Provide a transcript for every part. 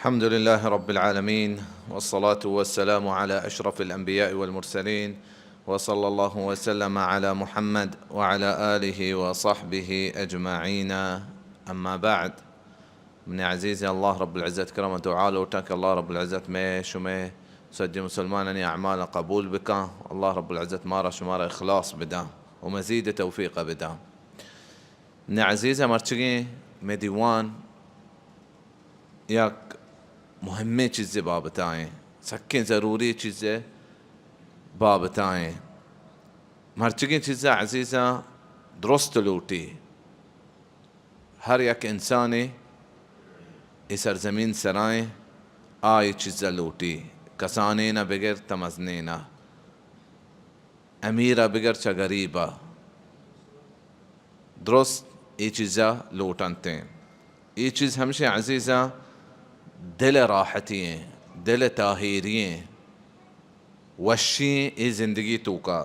الحمد لله رب العالمين، والصلاة والسلام على أشرف الأنبياء والمرسلين، وصلى الله وسلم على محمد وعلى آله وصحبه أجمعين. أما بعد، من عزيزي الله رب العزة كرم تعالى وتاك الله رب العزة ما شمه سجي مسلمان أعمال قبول بك الله رب العزة مارا شمارا إخلاص بدا ومزيد توفيق بدا. من عزيزي مرتشقي مديوان ياك مهمة چیزیں بابتائیں سکیں ضروری چیزیں بابتائیں مرچگیں چیزیں عزیزة درست لوٹی ہر یک انسانی سرزمین سرائیں آئی چیزیں لوٹی کسانینا بغیر تمزنینا امیرہ بغیر چا غریبہ درست یہ چیزیں لوٹنتے یہ چیز ہمشہ عزیزة دل راحتی ہیں، دل طاہری ہیں، وشی ای زندگی تو کا.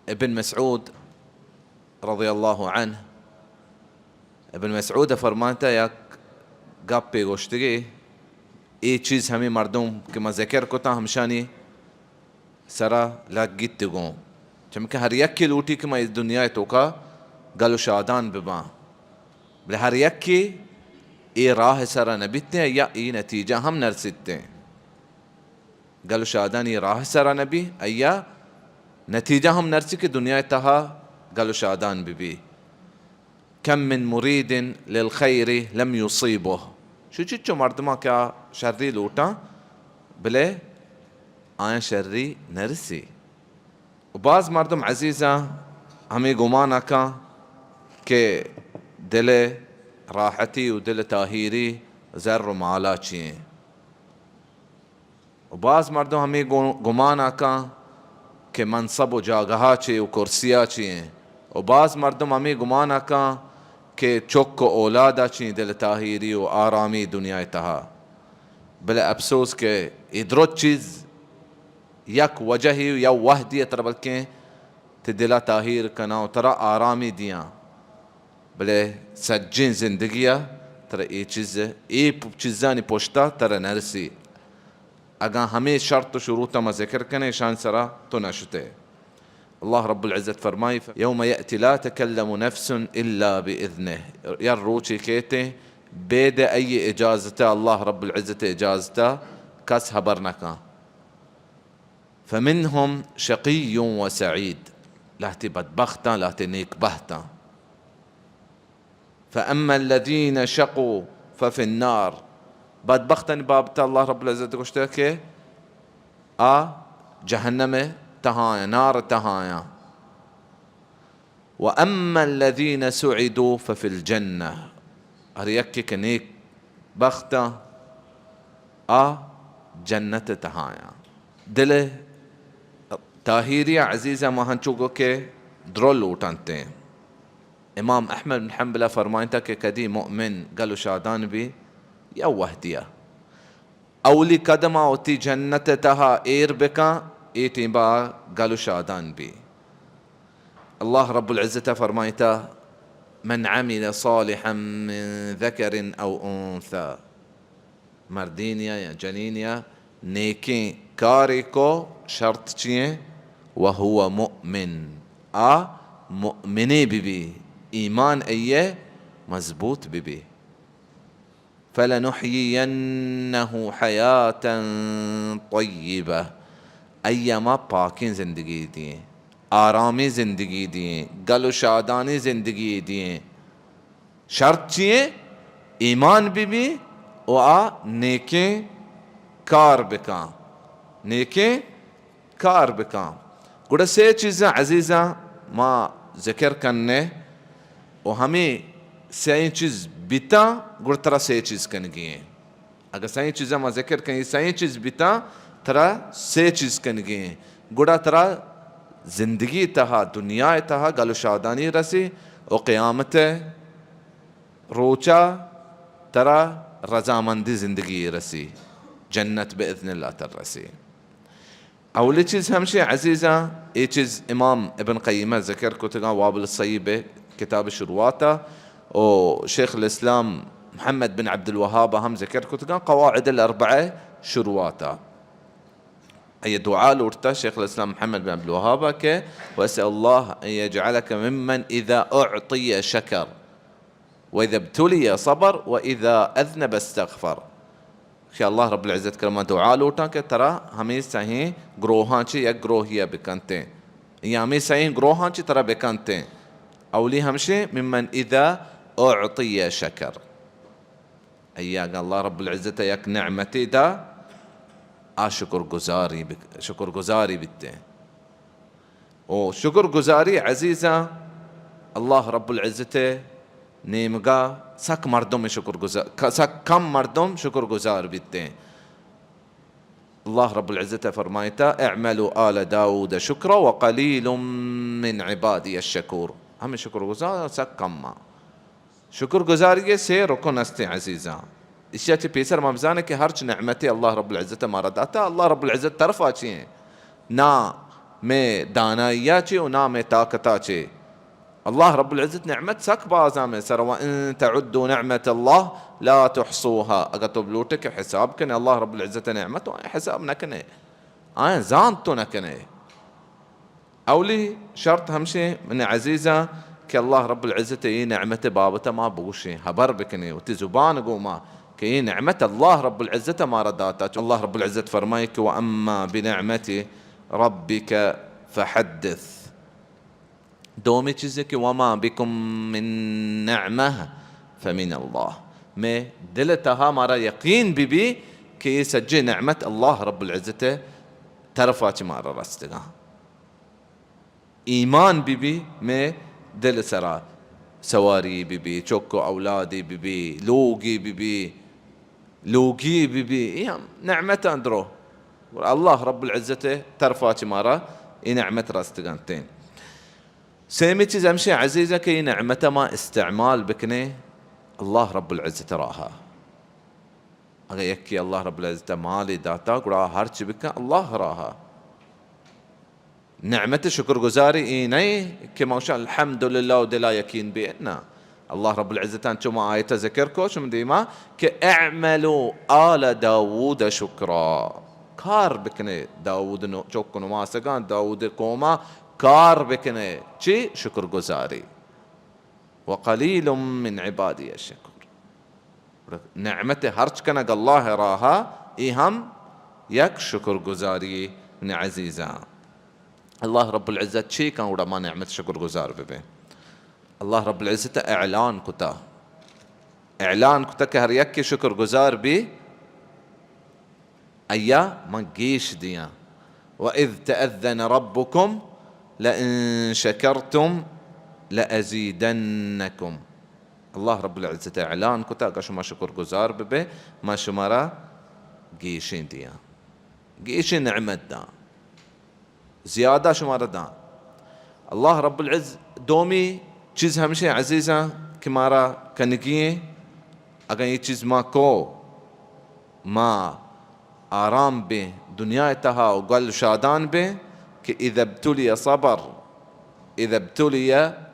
ابن مسعود رضی اللہ عنہ، ابن مسعود فرمانتا یک گپ پہ گوشتگی ای چیز ہمیں مردم کہ میں ذکر کتا ہمشانی سرا لگیت تگوں چمکہ ہر یک کی لوٹی کہ میں اس دنیا تو کا گل و شادان بباں بل ہر یک کی ای راہ سرا نبیتے ہیں یا ای نتیجہ ہم نرستے ہیں گلو شادان ای راہ سرا نبی ایا نتیجہ ہم نرسی کہ دنیا تہا گلو شادان بھی کم من مرید للخیر لم یصیبه شو چچو مردمہ کیا شری لوٹا بلے آئیں شری نرسی. بعض مردم عزیزہ ہمیں گمان آکا کہ دل راحتی و دل طاہری زر و مالا چیئیں و بعض مردم ہمیں گمان آکا کہ منصب و جاگہا چیئے و کرسیا چیئیں و بعض مردم ہمیں گمان آکا کہ چک و اولادا چیئیں دل طاہری و آرامی دنیا تہا بلے افسوس کہ ادرت چیز یک وجہی یا وحدی تر بلکیں تی دل طاہر کنا و ترا آرامی دیاں بلے سجین زندگیہ ترا ای چیزانی پوشتا ترا نرسی اگا ہمیں شرط و شروطا ما ذکر کنے شان سرا تو نشتے. اللہ رب العزت فرمائی یوم یأتی لا تکلم نفس الا بإذنه یر روچی کہتے بید ای اجازتا اللہ رب العزت اجازتا کس حبر نکا فمنهم شقی و سعید لہتی بدبختا لہتی نیک بہتا فأما الذين شقوا ففي النار بدبختاً بابتا الله رب العزت گوشتا کہ جہنم تہایا نار تہایا وأما الذين سعدوا ففي الجنة ہر یکی کہ نیک بختا جنت تہایا. دل طاہری عزیزہ مہنچو گو کہ درول اٹھانتے ہیں. امام احمد بن حنبلہ فرمائتا کہ کدی مؤمن گلو شادان بھی یا وحدیہ اولی قدمہ ہوتی جنت تہا ایر بکا ایتی با گلو شادان بھی. اللہ رب العزت فرمائتا من عمل صالحا من ذکر او انثى مردینیا یا جنینیا نیکیں کاری کو شرط چیئیں وہو مؤمن مؤمنی بھی ایمان ایے مضبوط بھی فَلَنُحْيِيَنَّهُ حَيَاةً طَيِّبَةً ایما پاکیں زندگی دیں آرامی زندگی دیں گل و شادانی زندگی دیں شرط چیئے ایمان بھی و نیکیں کار بکاں نیکیں کار بکاں. گوڑا سے چیزیں عزیزہ ما ذکر کرنے و ہمیں سائیں چیز بیتا گوڑا ترہ سے چیز کنگی ہیں اگر سائیں چیزیں ما ذکر کریں سائیں چیز بیتا ترہ سے چیز کنگی ہیں گوڑا ترہ زندگی تہا دنیا تہا گلو شادانی رسی و قیامت روچا ترہ رضامندی زندگی رسی جنت بإذن اللہ تر رسی. اولی چیز ہمشہ عزیزہ یہ چیز امام ابن قیمہ ذکر کو تگا وابل الصیب کتاب شروعاتا و شیخ الاسلام محمد بن عبد الوهاب هم ذكر كتغان قواعد الأربعة شرواتا أي دعاء لورتا شيخ الإسلام محمد بن عبد الوهاب كي وأسأل الله أن يجعلك ممن إذا أعطي شكر وإذا ابتلي صبر وإذا أذنب استغفر. خي الله رب العزة كلمة دعاء لورتا كي ترى همي سهين گروهان چي یک گروهية بكنتين يا همي سهين گروهان چي ترى بكنتين أولي همشي ممن إذا أعطي شكر أيها الله رب العزة يك نعمتي دا شكر گزاري بته وشكر گزاري عزيزة الله رب العزة نيمگا سك مردم شكر گزار سك كم مردم شكر گزار بته. الله رب العزة فرمايتا اعملوا آل داود شكرا وقليل من عبادي الشكور. هم شكر گزار سك كم ما شكر گزاري سے رکن است عزيزة اشياء پیسر ممزانه که هرچ نعمتي الله رب العزة ما رداتا الله رب العزة طرفا چی نا میں دانایا چی و نا میں طاقتا چی. الله رب العزة نعمت سك بازا میں سر وان تعدوا نعمة الله لا تحصوها اگر تو بلوٹے حساب کنے الله رب العزة نعمت و حساب نکنے آئین زانتو نکنے اولي شرط همشي من عزيزة كي الله رب العزة نعمة بابته ما بوشي هبر بكني وتزبان قوما كي نعمة الله رب العزة ما رداتا. الله رب العزة فرمايك وأما بنعمة ربك فحدث دومي چیزی که وما بكم من نعمة فمن الله میں دلتها مارا يقين ببي كي سجي نعمة الله رب العزة طرفات مارا رستگا ایمان ببي میں دل سرا سواري ببي چوكو أولادي ببي لوگي ببي لوگي ببي نعمة اندرو الله رب العزة طرفات مارا نعمة رستگانتين. سيمي چیز امشي عزيزة كي نعمة ما استعمال بكني الله رب العزة راها اگر يكي الله رب العزة مالي داتا قرا هرچ بك الله راها نعمة شكر گزاري ايني كما شاء الحمد لله ودلا يكين بينا الله رب العزة انتما آية ذكركو شم ديما كاعملوا آل داود شكرا كار بكني داود چوكو نماسگان داود قوما کار بکنه چی شکر گزاری وقلیل من عبادی الشکر نعمت هرچ کنگ الله راها ای هم یک شکر گزاری من عزیزه. الله رب العزة چی کن وڑا ما نعمت شکر گزار ببین الله رب العزة اعلان کتا که هر یک شکر گزار بی ایا من گیش دیا وَإِذْ تَأَذَّنَ رَبُّكُمْ لئن شكرتم لأزيدنكم. الله رب العزة اعلان كتا قاشو ما شكر گزار ببه ما شمارا گيشين ديا گيشين نعمت دا زيادة شمارا دا. الله رب العزة دومي چیز همشي عزيزة كمارا كنگيه اگر یہ چیز ما کو ما آرام به دنیا تها وقال شادان به کہ اذا ابتلي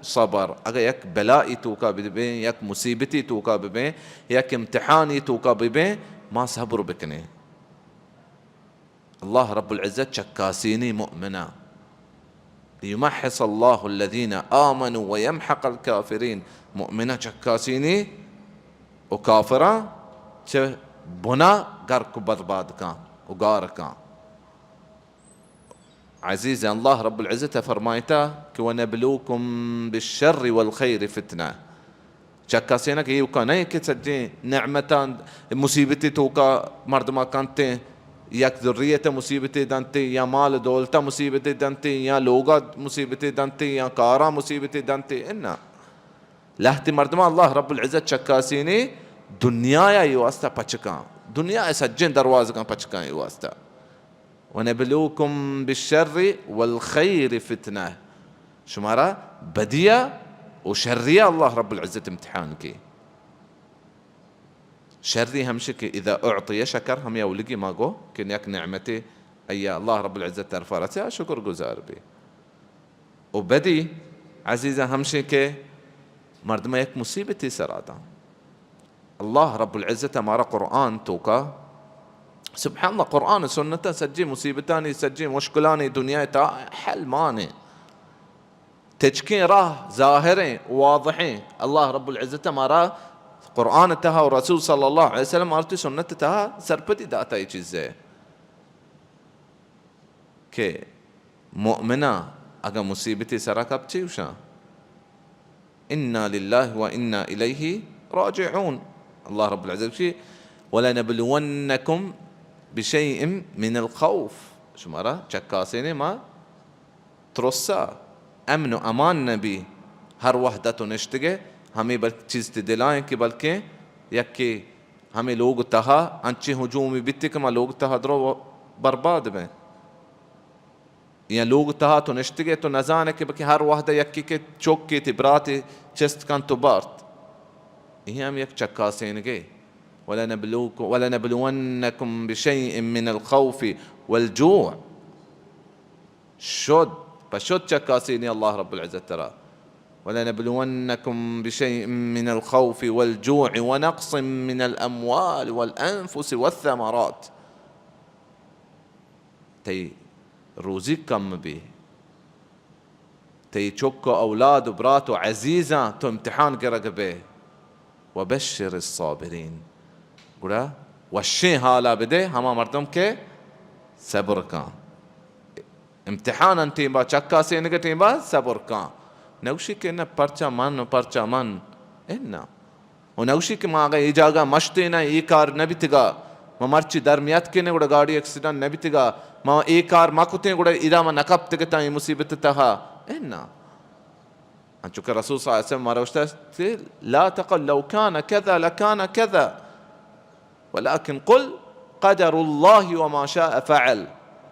صبر اگر یک بلائی توکا ببین یک مصیبتی توکا ببین یک امتحانی توکا ببین ما صبر بکنے. الله رب العزة چکاسینی مؤمنا ليمحص الله الذين آمنوا ويمحق الكافرين. مؤمنا چکاسینی وكافرا چه بنا غرق برباد کان وغار کان. عزيزي الله رب العزة فرمايتا ونبلوكم بالشر والخير فتنة چکاسینا کہ یہ کانائی کہ سجی نعمتان مصیبتی توکا مردما کانتے یک ذریت مصیبتی دانتے یا مال دولتا مصیبتی دانتے یا لوگا مصیبتی دانتے یا کارا مصیبتی دانتے انا لہتی مردما اللہ رب العزت چکاسینی دنیا یا واسطہ پچکا دنیا سجن دروازہ کا پچکا واسطہ. ونبلوكم بالشر والخير فتنة شمارا بدية وشرية الله رب العزة امتحانك. شري همشك إذا أعطي شكر هم يولقي ما قو كن يك نعمتي أي الله رب العزة ترفارتها شكر گزار بي. وبدي عزيزة همشك مرد ما يك مصيبتي سرادا الله رب العزة مارا قرآن توكا سبحان الله قرآن سنة سجي مصيبتاني سجي مشكلاني دنيا تا حل ماني تشكين راه ظاهرين واضحين الله رب العزة مارا قرآن تها ورسول صلى الله عليه وسلم مارتي سنة تها سرپتی داتا ای چیزه که مؤمنة اگر مصیبتی سرکب چی وشا إنا لله وإنا إليه راجعون الله رب العزة شيء ولنبلونكم بشيء من الخوف شو مرة چکاسيني ما ترسا امن و امان نبی ہر وحدت نشتگے ہمیں چیز دلائیں کہ بلکہ یکی ہمیں لوگ تہا انچی ہجومی بیتی کہ ما لوگ تہا درو برباد میں یا لوگ تہا تو نشتگے تو نزانے کہ بلکہ ہر وحدہ یکی کے چوکی تی براتی چست کن تو بارت یہ ہم یک چکاسین گے وَلَنَبْلُوَنَّكُمْ بِشَيْءٍ مِّنَ الْخَوْفِ وَالْجُوعِ شد فشد چکاسینی اللہ رب العزت ترى وَلَنَبْلُوَنَّكُمْ بِشَيْءٍ مِّنَ الْخَوْفِ وَالْجُوعِ وَنَقْصٍ مِّنَ الْأَمْوَالِ وَالْأَنفُسِ وَالثَّمَرَاتِ تی روزی کم بھی تی چوکو اولاد و برات و عزیزاں تو امتحان کرگ بے وبشر الصابرین گوڑا وشی حالا بدے ہما مردم کے صبر کان امتحان انتیم با چکا سینگا تیم با صبر کان نوشی کہ نا پرچا من اینا و نوشی کہ ما آگا ایجاگا مشتی نا ای کار نبی تگا ما مرچی درمیت کے نے گوڑا گاڑی ایکسیڈنٹ نبی تگا ما ای کار ما کتے گوڑا ایدا ما نکب تگتا ای مصیبت تہا اینا چونکہ رسول صلی اللہ علیہ وسلم مارا وشتا لا تقل لو كان كذا لكان كذا ولكن قل قدر الله وما شاء فعل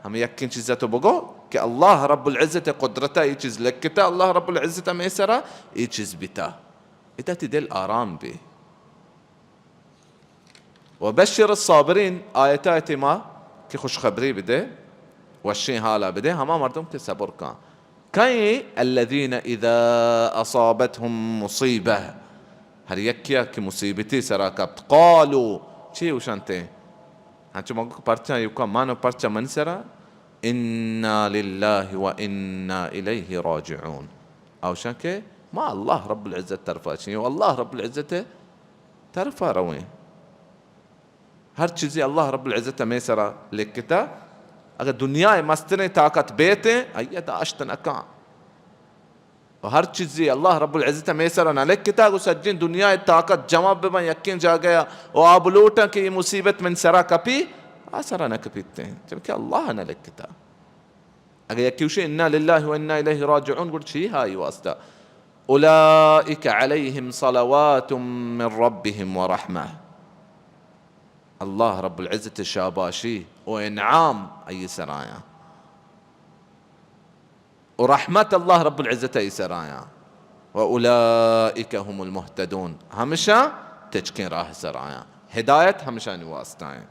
ہم یقین چیزیں تو بگو کہ اللہ رب العزت قدرتا یہ چیز لکتا اللہ رب العزت میسرا یہ چیز بتا اتا تی دل آرام بے وبشر الصابرین آیتات ما کہ خوش خبری بدے وشی حالا بدے ہما مردم کے صبر کان کئی الذین اذا اصابتهم مصیبہ ہر یکیا کی مصیبتی سراکبت قالوا چی وشانتے ہنچو مگو پرچا یوکا مانو پرچا من سرا انا للہ و انا الیہ راجعون او شانکے ما اللہ رب العزت طرفا چنی واللہ رب العزت طرفا رویں ہر چیزی اللہ رب العزت میں سرا لکتا اگر دنیا مستنے طاقت بیتے ایت آشتن اکان و ہر چیزی اللہ رب العزت میں سرا نہ لکتا گو سجن دنیا طاقت جمع بما یقین جا گیا و آب لوٹا کہ یہ مصیبت من سرا کپی آسرا نہ کپیتے ہیں جبکہ اللہ نہ لکتا اگر یکیوشے انا للہ و انا الیہ راجعون گوڑ چھی ہائی واسطہ اولئک علیہم صلوات من ربهم ورحمہ اللہ رب العزت شاباشی و انعام ای سرایا ورحمت اللہ رب العزت ای سرایا واولئک هم المهتدون ہمیشہ تچکیں راہ سرایا ہدایت ہمیشہ نواسطائیں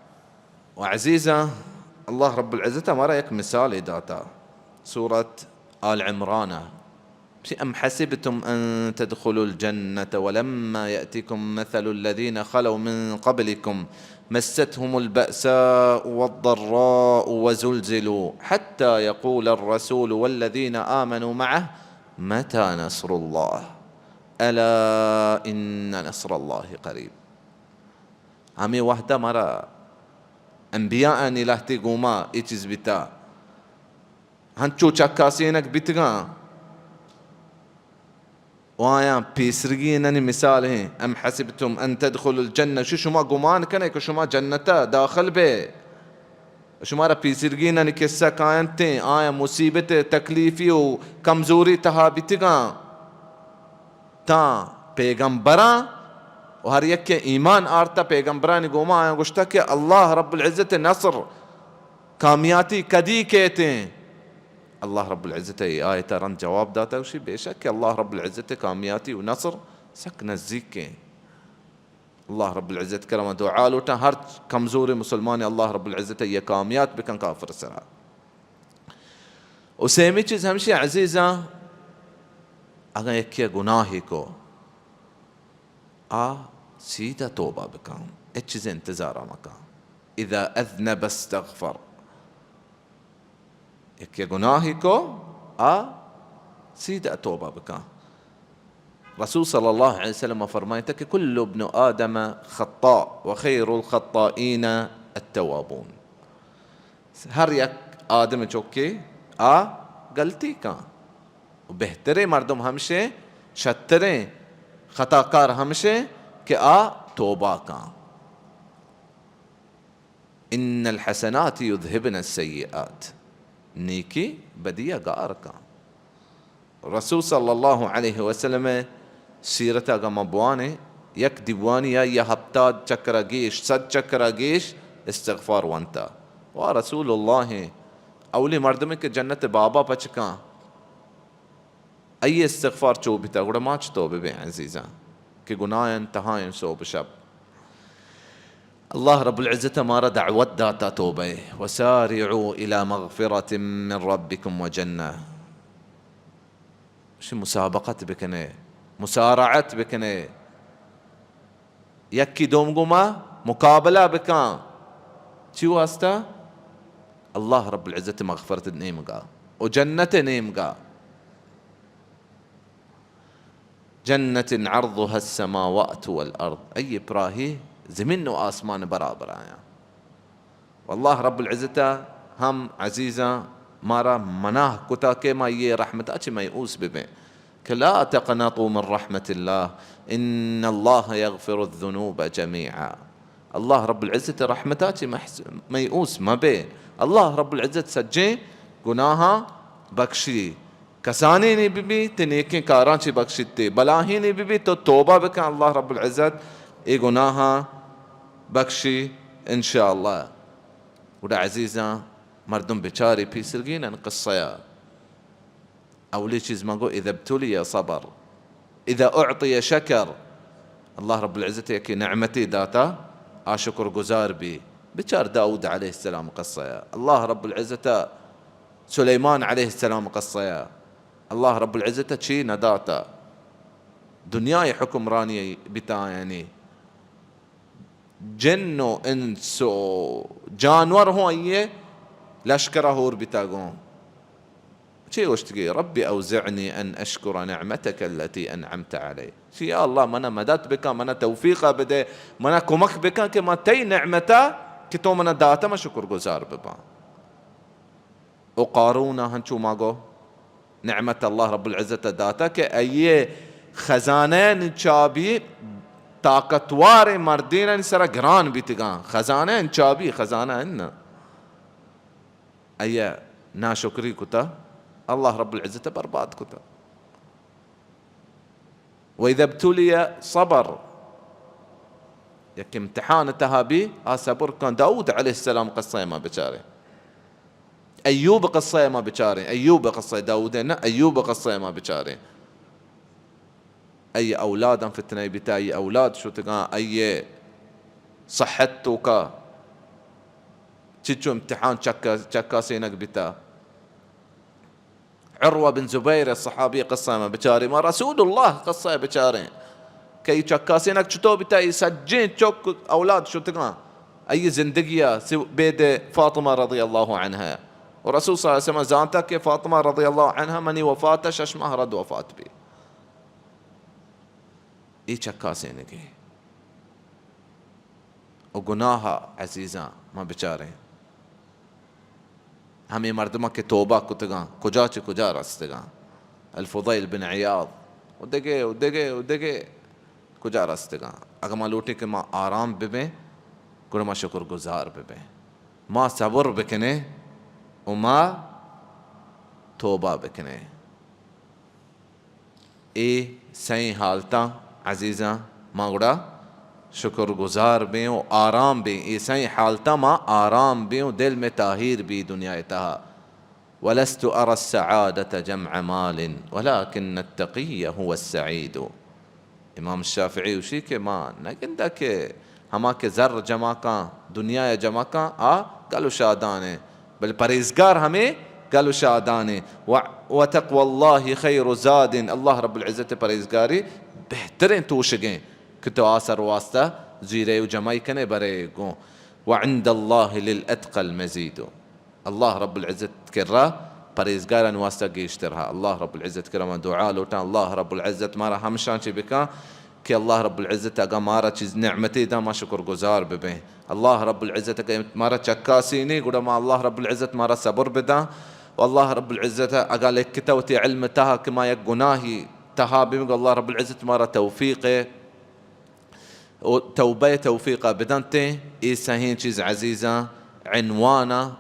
وعزیزہ اللہ رب العزت ہمارا ایک مثال داتا سورة آل عمران أم حسبتم أن تدخلوا الجنة ولما يأتكم مثل الذين خلوا من قبلكم مستهم البأساء والضراء وزلزلوا حتى يقول الرسول والذين آمنوا معه متى نصر الله ألا إن نصر الله قريب همي وحدة مرة انبیاء الہتی گوما ای چیز بیتا ہنچو چکاسینک بیتگا وآیا پیسرگی اننی مثال ہیں ام حسبتم ان تدخل الجنہ شما گمان کنے کہ شما جنتا داخل بے شما را پیسرگی اننی قصہ کائنتے آیا مصیبت تکلیفی و کمزوری تہا بیتگا تا پیغمبران و ہر یک کے ایمان آرتا پیغمبرانی گوما آیا گوشتا کہ اللہ رب العزت نصر کامیاتی کدی کہتے ہیں اللہ رب العزت آیتا رن جواب داتا ہے بے شک کہ اللہ رب العزت کامیاتی و نصر سک نزدیک کے اللہ رب العزت کرم دعا لوٹا ہر کمزور مسلمان اللہ رب العزت یہ کامیات بکن کافر سرا اسیمی چیز ہمشی عزیزہ اگر ایک گناہی کو सीधा तौबा बकाम, ए चीज़ें इंतज़ार मका। इذا أذنب استغفر, एक गुनाही को आ सीधा तौबा बका। रसूल सल्लल्लाहु अलैहि वसल्लम फरमाते हैं कि कुल्लु इब्नु आदम खत्ता व खैरुल खत्ताईन अत्तवाबून। हर एक आदम चौके आ गलती का, बेहतरे मर्दम हमसे छतरे खताकार हमसे कि आ तौबा का। इन्नल हसनात युज़हिबन अस्सय्यिआत, नेकी बदिया गार का। रसूल सल्लल्लाहु अलैहि वसल्लम सीरत का मबवाने यक दीवानी या हफ्ता चक्र गेश सद चक्र गेश इस्तिग़फ़ार वंता व रसूलुल्लाह अवली मर्द में के जन्नत बाबा पचका अय इस्तिग़फ़ार चोबिता गुड़ा माच तोबे बे अज़ीज़ा कि गुनाह इंतहाएं सोब शब। अल्लाह रब्बुल इज़्ज़त हमारा दावत दाता तौबे, वसारिउ इला मग़फ़िरतिम मिन रब्बिकुम व जन्नह। शो मुसाबक़त बिकने, मुसारअत बिकने, यक्की दोमगुमा मुकाबला बिका, ची वास्ता अल्लाह रब्बुल इज़्ज़त मग़फ़िरत नेमगा और जन्नत नेमगा। जन्नतिन अर्ज़ुहा अस्समावातु वल अर्ज़, अय प्राही ज़मीन व आसमान बराबर आया। वल्लाह रब्बुल इज़्ज़त हम अज़ीज़ा मारा मनाह कुता के मा ये रहमत अच्छी मयूस बिबे कि ला तक़नतू मिन रहमतिल्लाह इन्नल्लाह यग़फ़िरुज़्ज़ुनूब जमीआ। अल्लाह रब्बुल इज़्ज़त रहमत अच्छी मयूस मबे। अल्लाह रब्बुल इज़्ज़त सज्जे गुनाह बख्शी, कसानी ने बीबी ते नेके कारांची बख्शिते, बलाही ने बीबी तो तौबा बका अल्लाह रब्बुल इज़्ज़त ए गुनाह बख्शी इंशाअल्लाह। वड़ा अज़ीज़ा मर्दम बेचारे फीसरगीन अन क़स्सा अवली चीज़ मांगो इज़ा इब्तुलिया सबर, इज़ा उअतिया शकर। अल्लाह रब्बुल इज़्ज़त की नेमती दाता आ शुक्र गुजार भी। बेचार दाऊद अलैहिस्सलाम क़स्सा, अल्लाह रब्बुल इज़्ज़त सुलेमान अलैहिस्सलाम क़स्सा, अल्लाह रब्बुल इज़्ज़त ची नदाता दुनिया हुक्मरानी बिता, यानी जिन्नो इंसो जानवर हो ये लश्करा होर बितागो ची वश्तगी रब्बी औज़िअनी अन अश्कुर निअमतक अल्लती अनअमत अलई। शी या अल्लाह मना मदद बिका, मना तौफीक़ा बदे, मना कुमक बिका कि मा तई निअमता कि तो मना दाता मा शुक्र गुजार बिबा। ओ कारूना हंचू मागो निअमत अल्लाह रब्बुल इज़्ज़त दाता के अये खजाने चाबी ताकतवार मर्दीन सरा ग्रान बीतगा, खजाने चाबी खजाना न अये नाशुक्री कुता अल्लाह रब्बुल इज़्ज़त बर्बाद कुता। वइज़ा इब्तुलिया सबर, यक इम्तिहान तहाबी आ सबर का। दाऊद अलैहिस्सलाम क़स्सा मा बेचारे, अय्यूब क़स्सा मा बेचारे, अय्यूब क़स्सा दाऊद न अय्यूब क़स्सा मा बेचारे। अय औलाद फितने बिता, अय औलाद शो तगा, अय صحت तो का चिचो इम्तिहान चक्का सेनक बिता। उर्वा बिन ज़ुबैर सहाबी क़स्सा में बेचारे मा रसूलुल्लाह क़स्सा बेचारे कई चक्का सेनक चुतो बिता सज्जे चौक औलाद शो तगा अय जिंदगिया बेद फातिमा रज़ी अल्लाह अन्हा। और रसूल सल्लल्लाहु अलैहि वसल्लम जानता कि फातिमा रज़ी अल्लाह अन्हा मनी वफ़ात शशमा रद वफ़ात भी ये चक्का सेनके और गुनाह अज़ीज़ा मां बेचारे हमें मर्दमा के तौबा कुतगा कुजा च कुजा रस्तगा। अल-फुज़ैल बिन इयाद उदगे उदगे उदगे कुजा रस्तगा। अगर मां लूटे के मां आराम बिबे गुड़ मां शुक्र गुजार बिबे, मां सब्र बिकने और मां तौबा बिकने। ए सही हालता अज़ीज़ा मां गुड़ा शुक्र गुजार बें और आराम बें। ऐसा ही हालता मां आराम बें और दिल में ताहीर भी दुनिया तहा। वलस्तु अरा सआदत जमअ मालिन वलाकिन अत्तक़िय हुवा अस्सईद। इमाम शाफ़िई उसी के मां नगिंदा के हमा के ज़र जमा का दुनिया जमा का आ गलो शादाने बल परहेज़गार हमें गलो शादाने। व तक़वल्लाहि खैरु ज़ादिन, अल्लाह रब्बुल इज़्ज़त परहेज़गारी बेहतरीन तोशगें كتو آسر واسطة زيري وجمايكني بريقو وعند الله للأتقى المزيد. الله رب العزة تكره بريزقارا واسطة قيشترها. الله رب العزة تكره دعاء لوتان الله رب العزة ما راح همشان بك كي الله رب العزة أقامارة چیز نعمتي دا ما شكر گزار ببه. الله رب العزة أقامارة چكاسيني قد ما الله رب العزة مارا صبر بدا. والله رب العزة أقال لك كتوتي علم تها كما يقناهي تها بمق الله رب العزة مارا توفيقه توبة توفيقه بدانته إيسا هين چیز عزيزة عنوانا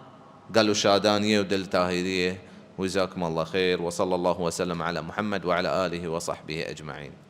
قالوا شادانية ودل تاهيرية. وجزاكم الله خير وصلى الله وسلم على محمد وعلى آله وصحبه أجمعين.